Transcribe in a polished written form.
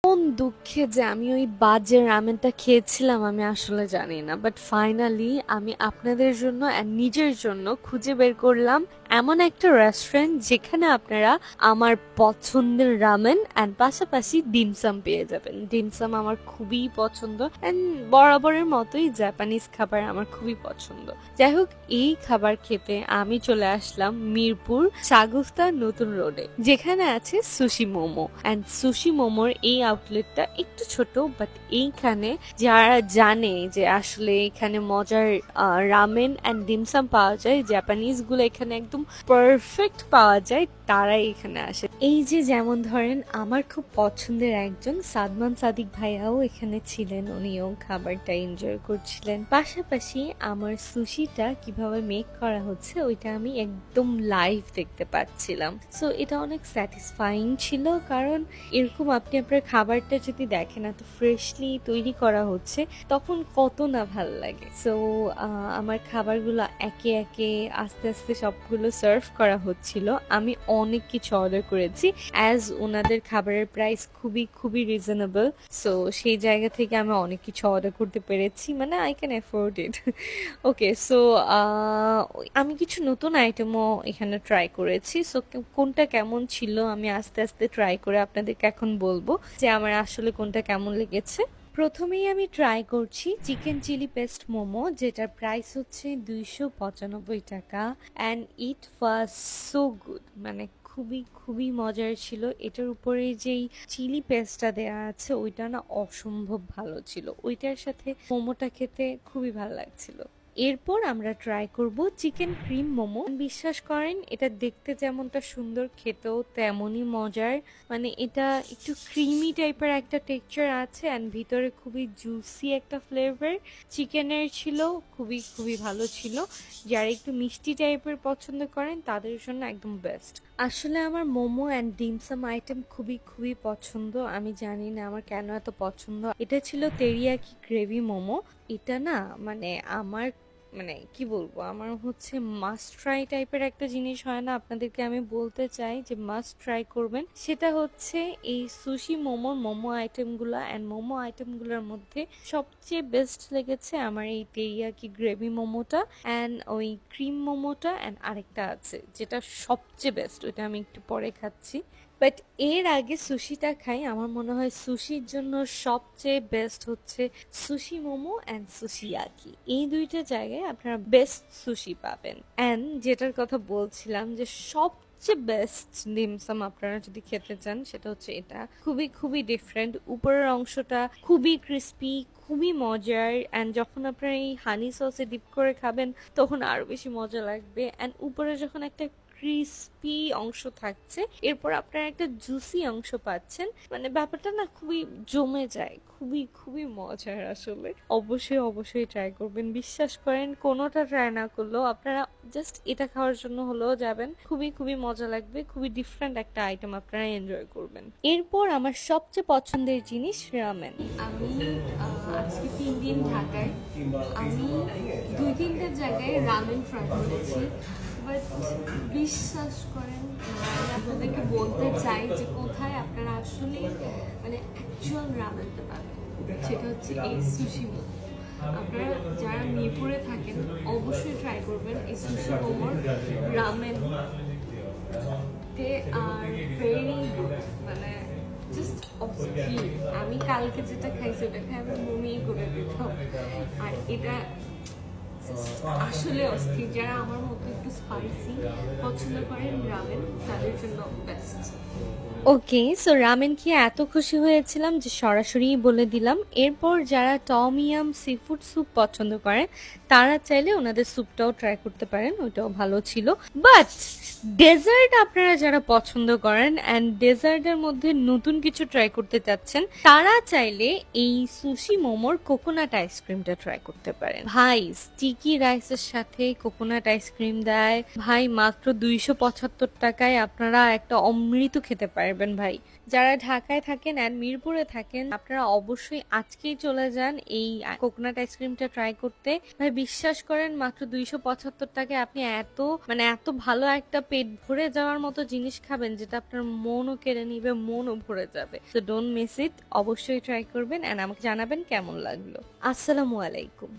কোন দুঃখে যে আমি ওই বাজে রামেনটা খেয়েছিলাম আমি আসলে জানি না, বাট ফাইনালি আমি আপনাদের জন্য and নিজের জন্য খুঁজে বের করলাম এমন একটা রেস্টুরেন্ট যেখানে আপনারা আমার পছন্দের রামেন এন্ড পাশাপাশি ডিমসাম পেয়ে যাবেন। ডিমসাম আমার খুবই পছন্দ এন্ড বরাবরের মতোই জাপানিজ খাবার আমার খুবই পছন্দ। যাই হোক, এই খাবার খেতে আমি চলে আসলাম মিরপুর শাগুফতা নতুন রোডে, যেখানে আছে সুশি মোমো। এন্ড সুশি মোমোর এই আউটলেটটা একটু ছোট, বাট এইখানে যারা জানে যে আসলে এখানে মজার রামেন এন্ড ডিমসাম পাওয়া যায়, জাপানিজ গুলো এখানে একদম পারফেক্ট পাওয়া যায়, তারাই এখানে আসে। এই যে যেমন ধরেন আমার খুব পছন্দের একজন সাদমান সাদিক ভাইয়াও এখানে ছিলেন, উনিও খাবারটা এনজয় করছিলেন। পাশাপাশি আমার সুশিটা কিভাবে মেক করা হচ্ছে ওইটা আমি একদম লাইভ দেখতে পাচ্ছিলাম। সো এটা অনেক স্যাটিসফাইং ছিল, কারণ এরকম আপনি আপনার খাবারটা যদি দেখেন এত ফ্রেশলি তৈরি করা হচ্ছে তখন কত না ভালো লাগে। সো আমার খাবারগুলো একে একে আস্তে আস্তে সবগুলো সার্ভ করা হচ্ছিল। আমি অনেক কিছু অর্ডার করেছি অ্যাজ ওনাদের খাবারের প্রাইস খুবই খুবই রিজনেবল। সো সেই জায়গা থেকে আমি অনেক কিছু অর্ডার করতে পেরেছি, মানে I can afford it. Okay, so আমি কিছু নতুন আইটেমও এখানে ট্রাই করেছি। সো কোনটা কেমন ছিল আমি আস্তে আস্তে ট্রাই করে আপনাদেরকে এখন বলবো যে আমার আসলে কোনটা কেমন লেগেছে। প্রথমেই আমি ট্রাই করছি চিকেন চিলি পেস্ট মোমো, যেটার প্রাইস হচ্ছে 295 টাকা and it was so good. মানে খুবই খুবই মজার ছিল। এটার উপরে যেই চিলি পেস্টটা দেওয়া আছে ওইটা না অসম্ভব ভালো ছিল, ওইটার সাথে মোমোটা খেতে খুবই ভালো লাগছিল। এরপর আমরা ট্রাই করব চিকেন ক্রিম মোমো। বিশ্বাস করেন এটা দেখতে যেমনটা সুন্দর, খেতেও তেমনই মজার। মানে এটা একটু ক্রিমি টাইপের একটা টেক্সচার আছে অ্যান্ড ভিতরে খুবই জুসি একটা ফ্লেভার চিকেনের ছিল, খুবই খুবই ভালো ছিল। যারা একটু মিষ্টি টাইপের পছন্দ করেন তাদের জন্য একদম বেস্ট। আসলে আমার মোমো অ্যান্ড ডিমসাম আইটেম খুবই খুবই পছন্দ। আমি জানি না আমার কেন এত পছন্দ। এটা ছিল তেরিয়াকি গ্রেভি মোমো। এটা না মানে আমার মানে কি বলবো, আমার হচ্ছে মাস্ট ট্রাই টাইপের একটা জিনিস হয় না, আপনাদেরকে আমি বলতে চাই যে মাস্ট ট্রাই করবেন। সেটা হচ্ছে এই সুশি মোমোর মোমো আইটেমগুলো অ্যান্ড মোমো আইটেমগুলোর মধ্যে সবচেয়ে বেস্ট লেগেছে আমার এই টেরিয়াকি গ্রেভি মোমোটা অ্যান্ড ওই ক্রিম মোমোটা অ্যান্ড আরেকটা আছে যেটা সবচেয়ে বেস্ট, ওইটা আমি একটু পরে খাচ্ছি। বাট এর আগে সুশিটা খাই, আমার মনে হয় সুশির জন্য সবচেয়ে বেস্ট হচ্ছে সুশি মোমো অ্যান্ড সুশিয়াকি। এই দুইটা জায়গায় আপনারা বেস্ট সুশি পাবেন। অ্যান্ড যেটার কথা বলছিলাম যে সবচেয়ে বেস্ট ডিমসাম আপনারা যদি খেতে চান সেটা হচ্ছে এটা। খুবই খুবই ডিফারেন্ট, উপরের অংশটা খুবই ক্রিস্পি, খুবই মজার অ্যান্ড যখন আপনারা এই হানি সসে ডিপ করে খাবেন তখন আরো বেশি মজা লাগবে। অ্যান্ড উপরে যখন একটা ক্রিস্পি অংশ থাকছে এরপর আপনারা একটা জুসি অংশ পাচ্ছেন, মানে ব্যাপারটা না খুবই জমে যায়, খুবই খুবই মজার। আসলে অবশ্যই অবশ্যই ট্রাই করবেন, বিশ্বাস করেন কোনোটা ট্রাই না করলেও আপনারা জাস্ট এটা খাওয়ার জন্য হলেও যাবেন, খুবই খুবই মজা লাগবে, খুবই ডিফারেন্ট একটা আইটেম আপনারা এনজয় করবেন। এরপর আমার সবচেয়ে পছন্দের জিনিস রামেন। আমি আজকে 3 দিন ঢাকায়, আমি 2-3টা জায়গায় রামেন ট্রাই করেছি, বাট বিশ্বাস করেন আমি আপনাদেরকে বলতে চাই যে কোথায় আপনারা আসলে মানে অ্যাকচুয়াল রামেনটা পাবেন সেটা হচ্ছে এই সুশি মোমো। আপনারা যারা মিরপুরে থাকেন অবশ্যই ট্রাই করবেন এই সুশি মোমোর ramen. They are very good, মানে জাস্ট অবসলিউট। আমি কালকে যেটা খাইছি ওটা খাই আমি বমি করে দিতাম। আর এটা আসলে অস্থির। যারা আমার মতো একটু স্পাইসি পছন্দ করেন রামেন তাদের জন্য বেস্ট। ওকে, সো রামেন খেয়ে এত খুশি হয়েছিলাম যে সরাসরি বলে দিলাম। এরপর যারা tom yum seafood soup পছন্দ করেন তারা চাইলে ওনাদের স্যুপটাও ট্রাই করতে পারেন, ওইটাও ভালো ছিল। বাট ডেজার্ট আপনারা যারা পছন্দ করেন অ্যান্ড ডেজার্টের মধ্যে নতুন কিছু ট্রাই করতে চাচ্ছেন তারা চাইলে এই সুশি মোমোর কোকোনাট আইসক্রিমটা ট্রাই করতে পারেন। ভাই স্টিকি রাইসের সাথে কোকোনাট আইসক্রিম দেয় ভাই মাত্র 275 টাকায়, আপনারা একটা অমৃত খেতে পারেন। পারবেন ভাই। যারা ঢাকায় থাকেন এন্ড মিরপুরে থাকেন আপনারা অবশ্যই আজকেই চলে যান এই কোকোনাট আইসক্রিমটা ট্রাই করতে। ভাই বিশ্বাস করেন মাত্র 275 টাকায় আপনি এত ভালো একটা পেট ভরে যাওয়ার মতো জিনিস খাবেন যেটা আপনার মনও কেড়ে নিবে, মনও ভরে যাবে। তো ডোন্ট মিস ইট, অবশ্যই ট্রাই করবেন এন্ড আমাকে জানাবেন কেমন লাগলো। আসসালামু আলাইকুম।